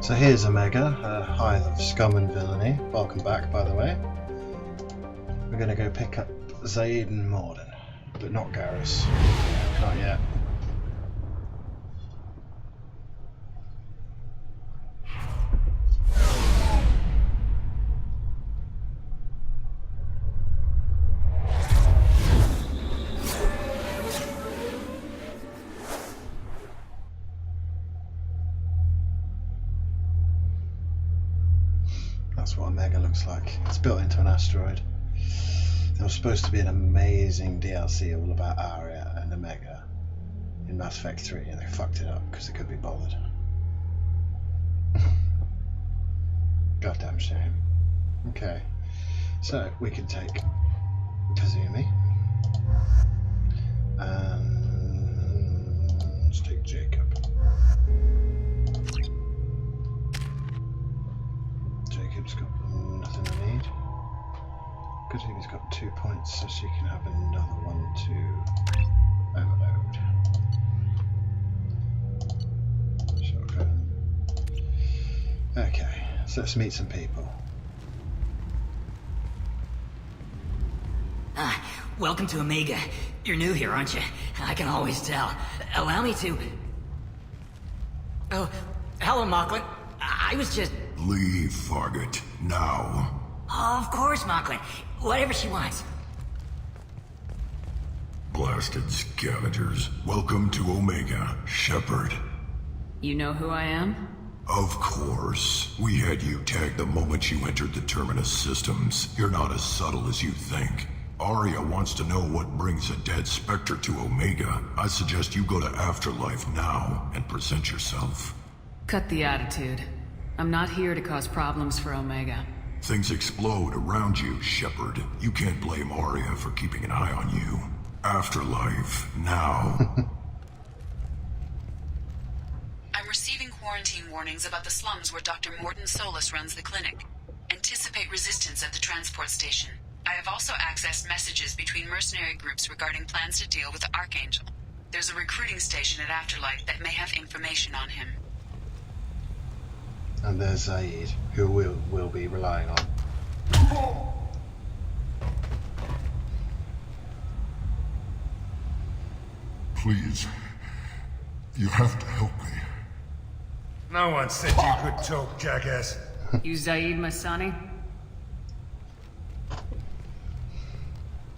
So here's Omega, a hive of scum and villainy. Welcome back, by the way. We're going to go pick up Zaid and Mordin, but not Garrus. Not yet. That's what Omega looks like. It's built into an asteroid. There was supposed to be an amazing DLC all about Aria and Omega in Mass Effect 3, and they fucked it up because they couldn't be bothered. Goddamn shame. Okay, so we can take Kazumi and let's take Jacob. Jacob's got nothing I need. Kazumi's got 2 points, so she can have another one to overload. Shotgun. Okay, so let's meet some people. Welcome to Omega. You're new here, aren't you? I can always tell. Allow me to... Oh, hello, Mocklin. I was just... Leave, Fargate, now. Oh, of course, Mocklin. Whatever she wants. Blasted scavengers. Welcome to Omega, Shepard. You know who I am? Of course. We had you tagged the moment you entered the Terminus systems. You're not as subtle as you think. Aria wants to know what brings a dead Spectre to Omega. I suggest you go to Afterlife now and present yourself. Cut the attitude. I'm not here to cause problems for Omega. Things explode around you, Shepard. You can't blame Aria for keeping an eye on you. Afterlife, now. I'm receiving quarantine warnings about the slums where Dr. Mordin Solus runs the clinic. Anticipate resistance at the transport station. I have also accessed messages between mercenary groups regarding plans to deal with the Archangel. There's a recruiting station at Afterlife that may have information on him. And there's Zaid, who we'll be relying on. Please, you have to help me. No one said you could talk, jackass. You Zaid Masani?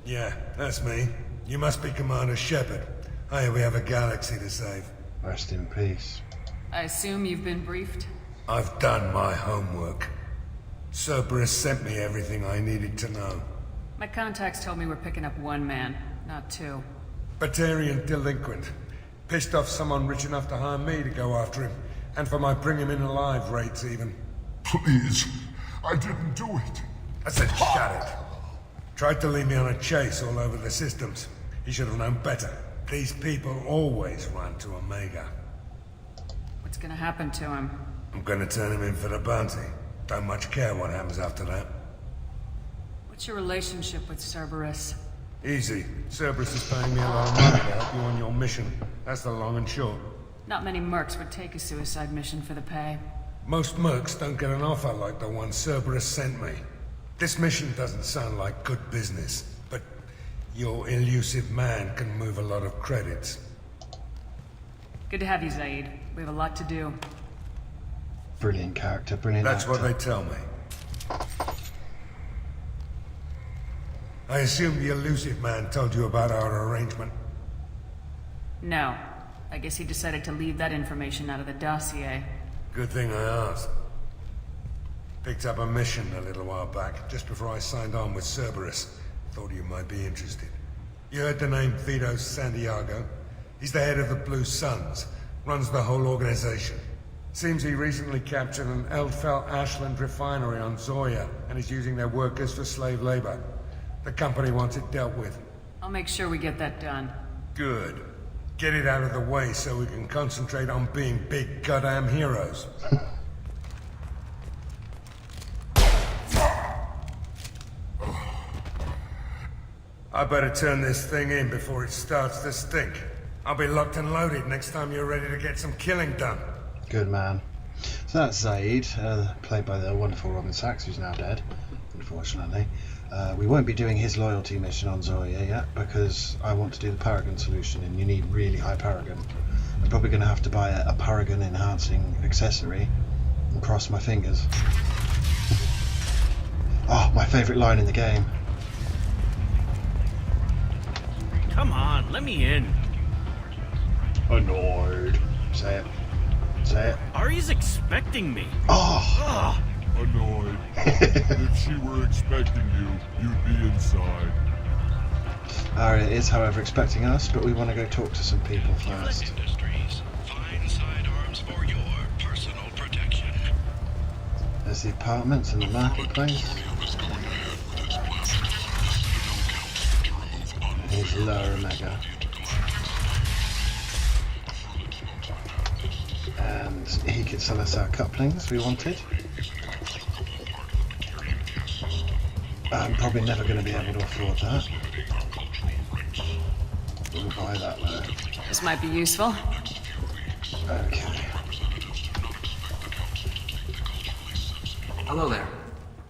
Yeah, that's me. You must be Commander Shepard. Hey, we have a galaxy to save. Rest in peace. I assume you've been briefed? I've done my homework. Cerberus sent me everything I needed to know. My contacts told me we're picking up one man, not two. Batarian delinquent. Pissed off someone rich enough to hire me to go after him. And for my bring him in alive rates even. Please, I didn't do it. I said shut it. Tried to lead me on a chase all over the systems. He should have known better. These people always run to Omega. What's gonna happen to him? I'm gonna turn him in for the bounty. Don't much care what happens after that. What's your relationship with Cerberus? Easy. Cerberus is paying me a lot of money to help you on your mission. That's the long and short. Not many mercs would take a suicide mission for the pay. Most mercs don't get an offer like the one Cerberus sent me. This mission doesn't sound like good business, but your elusive man can move a lot of credits. Good to have you, Zaid. We have a lot to do. Brilliant character, brilliant That's actor. what they tell me. I assume the elusive man told you about our arrangement. No. I guess he decided to leave that information out of the dossier. Good thing I asked. Picked up a mission a little while back, just before I signed on with Cerberus. Thought you might be interested. You heard the name Vito Santiago? He's the head of the Blue Suns, runs the whole organization. Seems he recently captured an Eldfell Ashland refinery on Zoya, and is using their workers for slave labor. The company wants it dealt with. I'll make sure we get that done. Good. Get it out of the way so we can concentrate on being big goddamn heroes. I better turn this thing in before it starts to stink. I'll be locked and loaded next time you're ready to get some killing done. Good man. So that's Zaid, played by the wonderful Robin Sachs, who's now dead, unfortunately. We won't be doing his loyalty mission on Zoya yet, because I want to do the Paragon solution, and you need really high Paragon. I'm probably going to have to buy a Paragon enhancing accessory, and cross my fingers. Oh, my favourite line in the game. Come on, let me in. Annoyed. Say it. Say it. Ari's expecting me. Oh! Annoyed. If she were expecting you, you'd be inside. Aria is, however, expecting us, but we want to go talk to some people first. Industries. Fine sidearms for your personal protection. There's the apartments and the marketplace. Here's Lower Omega. And he could sell us our couplings we wanted. I'm probably never going to be able to afford that. We'll buy that though. This might be useful. Okay. Hello there.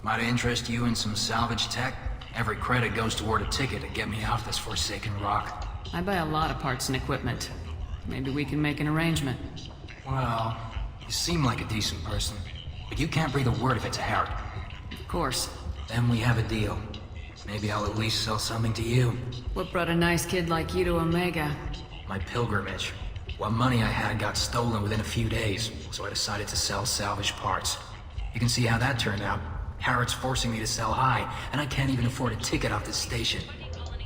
Might I interest you in some salvage tech? Every credit goes toward a ticket to get me off this forsaken rock. I buy a lot of parts and equipment. Maybe we can make an arrangement. Well, you seem like a decent person, but you can't breathe a word of it to Harry. Of course. Then we have a deal. Maybe I'll at least sell something to you. What brought a nice kid like you to Omega? My pilgrimage. What money I had got stolen within a few days, so I decided to sell salvage parts. You can see how that turned out. Harrod's forcing me to sell high, and I can't even afford a ticket off this station.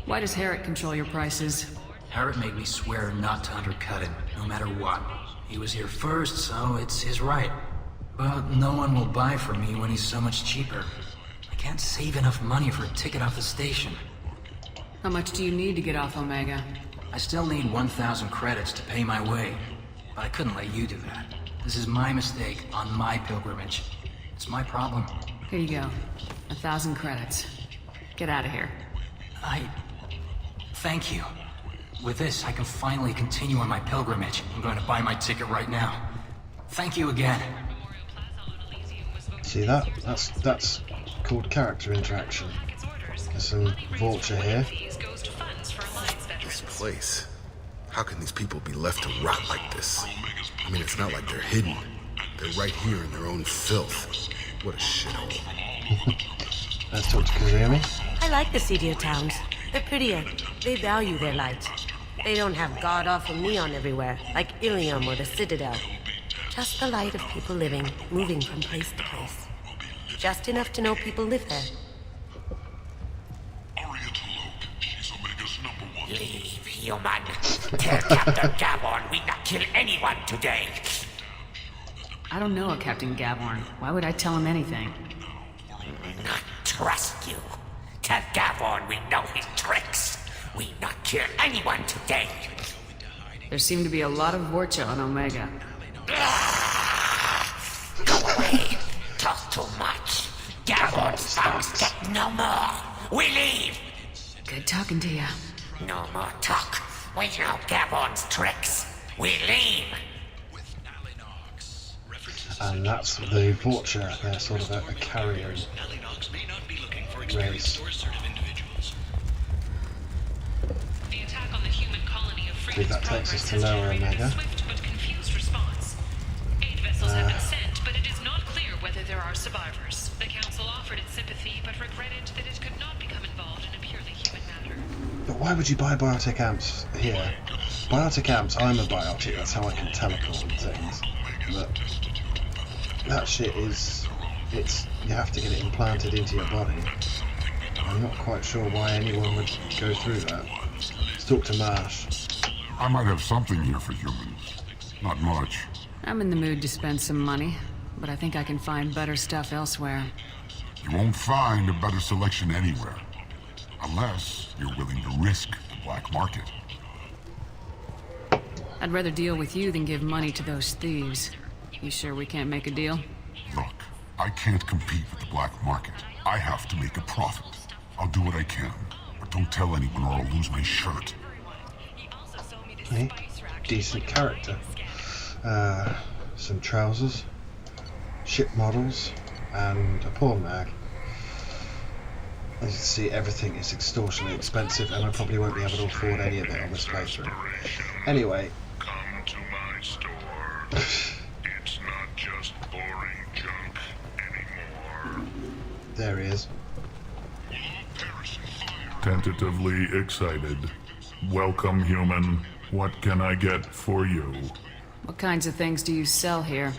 Why does Harrod control your prices? Harrod made me swear not to undercut him, no matter what. He was here first, so it's his right. But no one will buy from me when he's so much cheaper. I can't save enough money for a ticket off the station. How much do you need to get off Omega? I still need 1,000 credits to pay my way, but I couldn't let you do that. This is my mistake on my pilgrimage. It's my problem. Here you go. 1,000 credits. Get out of here. Thank you. With this, I can finally continue on my pilgrimage. I'm going to buy my ticket right now. Thank you again. See that? That's called character interaction. There's some vulture here. This place. How can these people be left to rot like this? I mean, it's not like they're hidden. They're right here in their own filth. What a shithole. Let's talk to Kazumi. I like the seedier towns. They're prettier. They value their light. They don't have god-awful neon everywhere, like Ilium or the Citadel. Just the light of people living, moving from place to place. Just enough to know people live there. Leave, human. Tell Captain Gaborn we not kill anyone today. I don't know a Captain Gaborn. Why would I tell him anything? Not trust you. Tell Gaborn we know his tricks. We not kill anyone today. There seem to be a lot of Vorcha on Omega. Go away. Talk too much. Gaborn's thumbs get no more. We leave. Good talking to you. No more talk. We know Gaborn's tricks. We leave. And that's the vulture. They're sort of a carrier race. The attack on the human colony of I believe that takes us to Lower Omega. swift but confused response. 8 vessels have been sent, but it is not clear whether there are survivors. The council offered its sympathy, but regretted that it could not become involved in a purely human matter. But why would you buy biotic amps here? Biotic amps, I'm a biotic, that's how I can teleport and things. But that shit you have to get it implanted into your body. I'm not quite sure why anyone would go through that. Let's talk to Marsh. I might have something here for humans. Not much. I'm in the mood to spend some money, but I think I can find better stuff elsewhere. You won't find a better selection anywhere. Unless you're willing to risk the black market. I'd rather deal with you than give money to those thieves. You sure we can't make a deal? Look, I can't compete with the black market. I have to make a profit. I'll do what I can, but don't tell anyone or I'll lose my shirt. Hey, decent character. Some trousers. ship models, and a porn mag. As you can see, everything is extortionately expensive, and I probably won't be able to afford any of it on this playthrough. Anyway. Come to my store. It's not just boring junk anymore. There he is. Tentatively excited. Welcome, human. What can I get for you? What kinds of things do you sell here?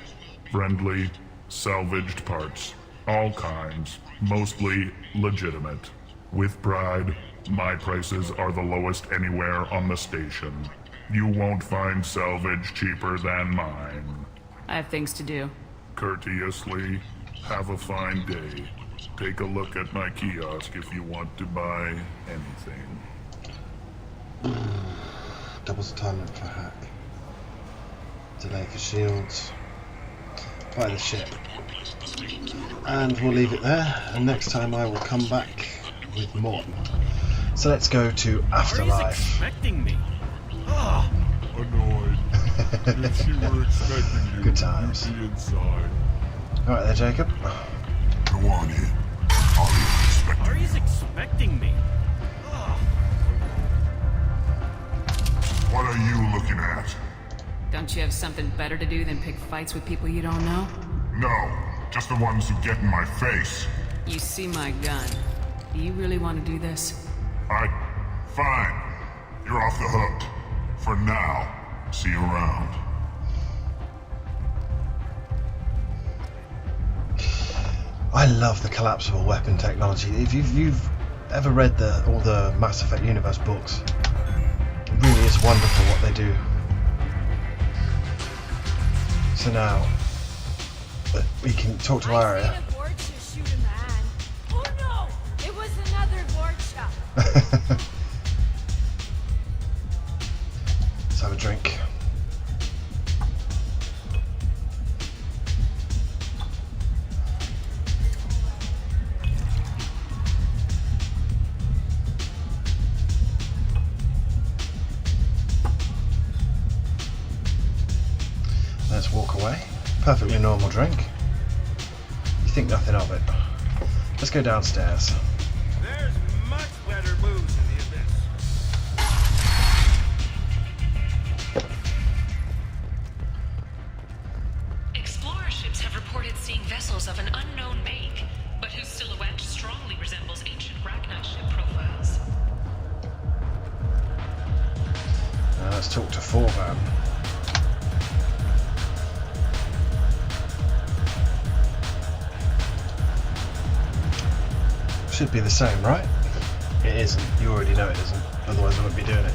Friendly, salvaged parts. All kinds. Mostly legitimate. With pride, my prices are the lowest anywhere on the station. You won't find salvage cheaper than mine. I have things to do. Courteously, have a fine day. Take a look at my kiosk if you want to buy anything. Doubles the time limit for hack. Delay for shields. Buy the ship. And we'll leave it there, and next time I will come back with Morton. So let's go to Afterlife. Expecting me. Annoyed. If she were expecting you, Good times. you'd be inside. Alright there, Jacob. Go on in. Ari's expecting me. What are you looking at? Don't you have something better to do than pick fights with people you don't know? No, just the ones who get in my face. You see my gun. Do you really want to do this? Fine. You're off the hook. For now. See you around. I love the collapsible weapon technology. If you've ever read all the Mass Effect Universe books, it really is wonderful what they do. So now we can talk to Aria. Oh no! It was another Vorcha. Let's have a drink. Let's walk away. Perfectly normal drink. You think nothing of it. Let's go downstairs. There's much better booze in the abyss. Explorer ships have reported seeing vessels of an unknown make, but whose silhouette strongly resembles ancient Ragnar ship profiles. Now let's talk to Forvan. Should be the same, right? It isn't. You already know it isn't. Otherwise I wouldn't be doing it.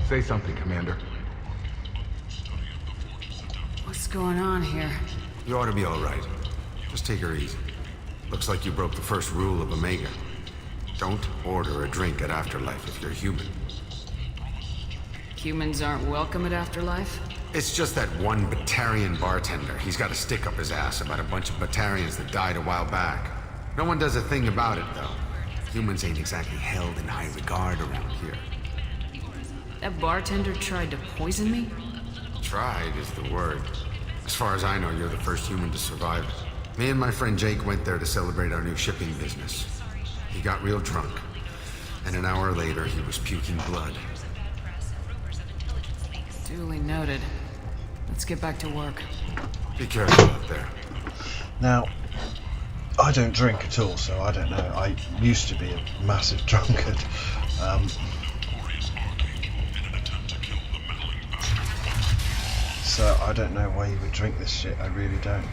Say something, Commander. What's going on here? You ought to be all right. Just take her easy. Looks like you broke the first rule of Omega. Don't order a drink at Afterlife if you're human. Humans aren't welcome at Afterlife? It's just that one Batarian bartender. He's got a stick up his ass about a bunch of Batarians that died a while back. No one does a thing about it, though. Humans ain't exactly held in high regard around here. That bartender tried to poison me? Tried is the word. As far as I know, you're the first human to survive it. Me and my friend Jake went there to celebrate our new shipping business. He got real drunk, and an hour later he was puking blood. Duly noted. Let's get back to work. Be careful out there. Now, I don't drink at all, so I don't know. I used to be a massive drunkard. So I don't know why you would drink this shit. I really don't.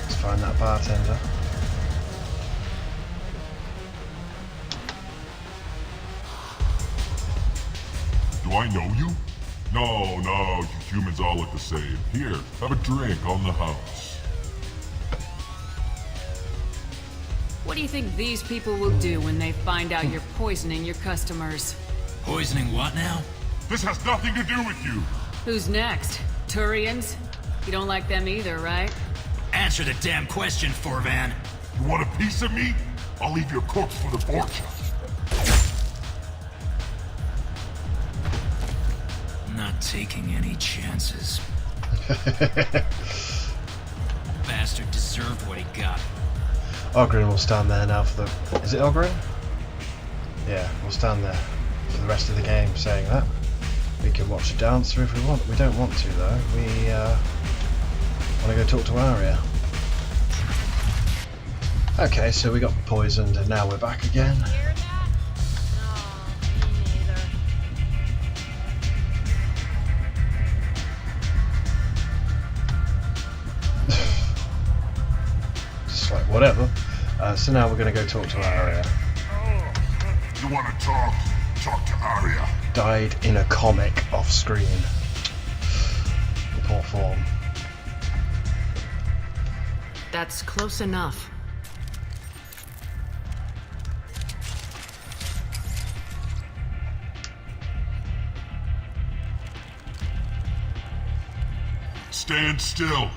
Let's find that bartender. Do I know you? No, you humans all look the same. Here, have a drink on the house. What do you think these people will do when they find out you're poisoning your customers? Poisoning what now? This has nothing to do with you. Who's next? Turians? You don't like them either, right? Answer the damn question, Forvan. You want a piece of me? I'll leave your corpse for the Borgia. Not taking any chances. Bastard deserved what he got. Ogren will stand there now for the... Is it Ogren? Yeah, we'll stand there for the rest of the game saying that. We can watch the dancer if we want. We don't want to though. We want to go talk to Arya. Okay, so we got poisoned and now we're back again. Just like whatever. So now we're going to go talk to Arya. You want to talk? Talk to Arya. Died in a comic off screen. Poor form. That's close enough. Stand still.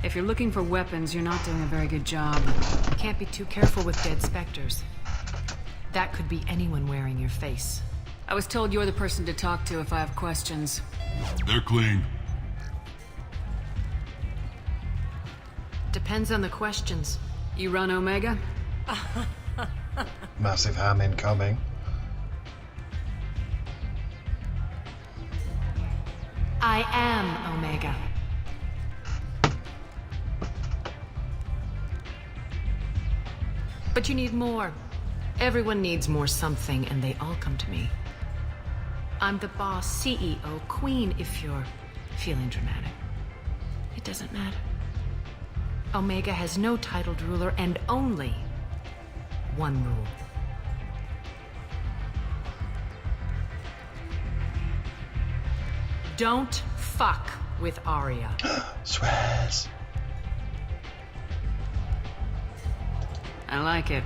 If you're looking for weapons, you're not doing a very good job. Can't be too careful with dead specters. That could be anyone wearing your face. I was told you're the person to talk to if I have questions. They're clean. Depends on the questions. You run Omega? Massive ham incoming. I am Omega. But you need more. Everyone needs more something, and they all come to me. I'm the boss, CEO, queen, if you're feeling dramatic. It doesn't matter. Omega has no titled ruler and only one rule. Don't fuck with Arya. Swears. I like it.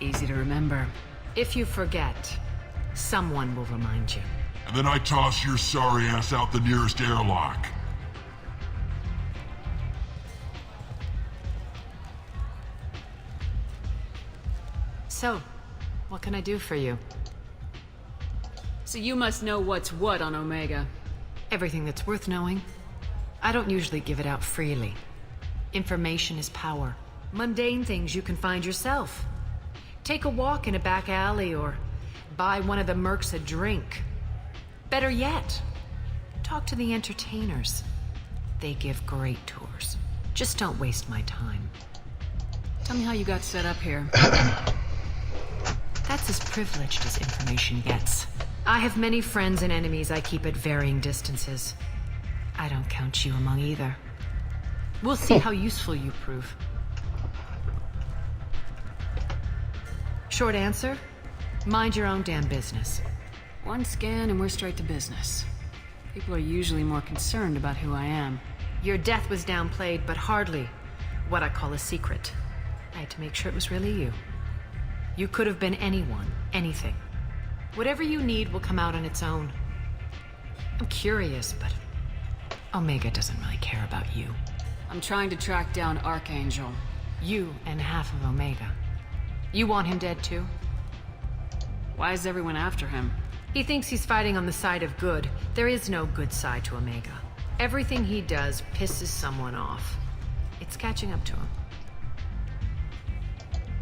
Easy to remember. If you forget, someone will remind you. And then I toss your sorry ass out the nearest airlock. So, what can I do for you? So you must know what's what on Omega. Everything that's worth knowing. I don't usually give it out freely. Information is power. Mundane things you can find yourself. Take a walk in a back alley or buy one of the mercs a drink. Better yet, talk to the entertainers. They give great tours. Just don't waste my time. Tell me how you got set up here. That's as privileged as information gets. I have many friends and enemies I keep at varying distances. I don't count you among either. We'll see how useful you prove. Short answer? Mind your own damn business. One scan and we're straight to business. People are usually more concerned about who I am. Your death was downplayed, but hardly what I call a secret. I had to make sure it was really you. You could have been anyone, anything. Whatever you need will come out on its own. I'm curious, but Omega doesn't really care about you. I'm trying to track down Archangel. You and half of Omega. You want him dead too? Why is everyone after him? He thinks he's fighting on the side of good. There is no good side to Omega. Everything he does pisses someone off. It's catching up to him.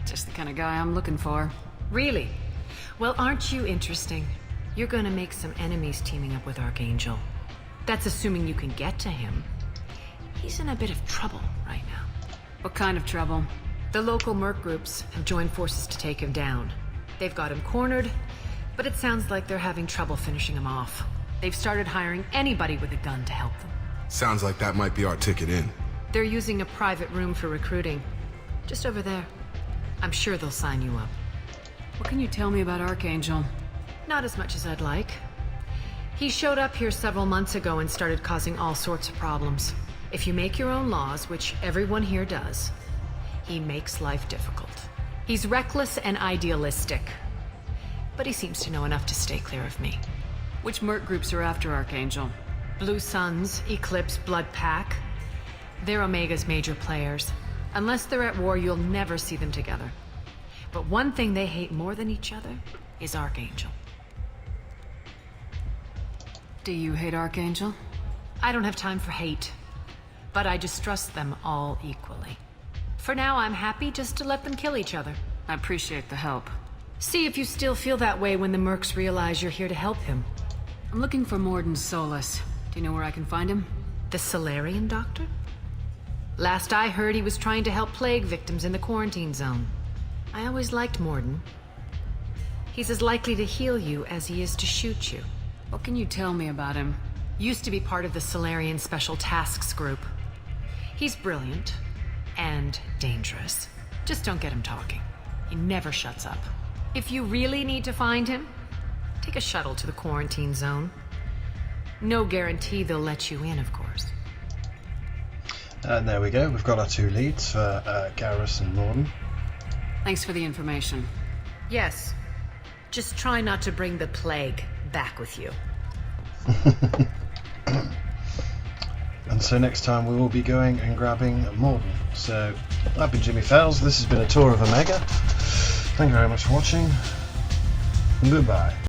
Just the kind of guy I'm looking for. Really? Well, aren't you interesting? You're gonna make some enemies teaming up with Archangel. That's assuming you can get to him. He's in a bit of trouble right now. What kind of trouble? The local merc groups have joined forces to take him down. They've got him cornered, but it sounds like they're having trouble finishing him off. They've started hiring anybody with a gun to help them. Sounds like that might be our ticket in. They're using a private room for recruiting. Just over there. I'm sure they'll sign you up. What can you tell me about Archangel? Not as much as I'd like. He showed up here several months ago and started causing all sorts of problems. If you make your own laws, which everyone here does, He makes life difficult. He's reckless and idealistic. But he seems to know enough to stay clear of me. Which merc groups are after Archangel? Blue Suns, Eclipse, Blood Pack. They're Omega's major players. Unless they're at war, you'll never see them together. But one thing they hate more than each other is Archangel. Do you hate Archangel? I don't have time for hate. But I distrust them all equally. For now, I'm happy just to let them kill each other. I appreciate the help. See if you still feel that way when the mercs realize you're here to help him. I'm looking for Morden Solus. Do you know where I can find him? The Solarian doctor? Last I heard, he was trying to help plague victims in the quarantine zone. I always liked Morden. He's as likely to heal you as he is to shoot you. What can you tell me about him? Used to be part of the Solarian Special Tasks Group. He's brilliant and dangerous. Just don't get him talking. He never shuts up. If you really need to find him, take a shuttle to the quarantine zone. No guarantee they'll let you in, of course. And there we go. We've got our two leads for Garrus and Morden. Thanks for the information. Yes. Just try not to bring the plague back with you. And so next time we will be going and grabbing Morden. So I've been Jimmy Fells. This has been a tour of Omega. Thank you very much for watching. Goodbye.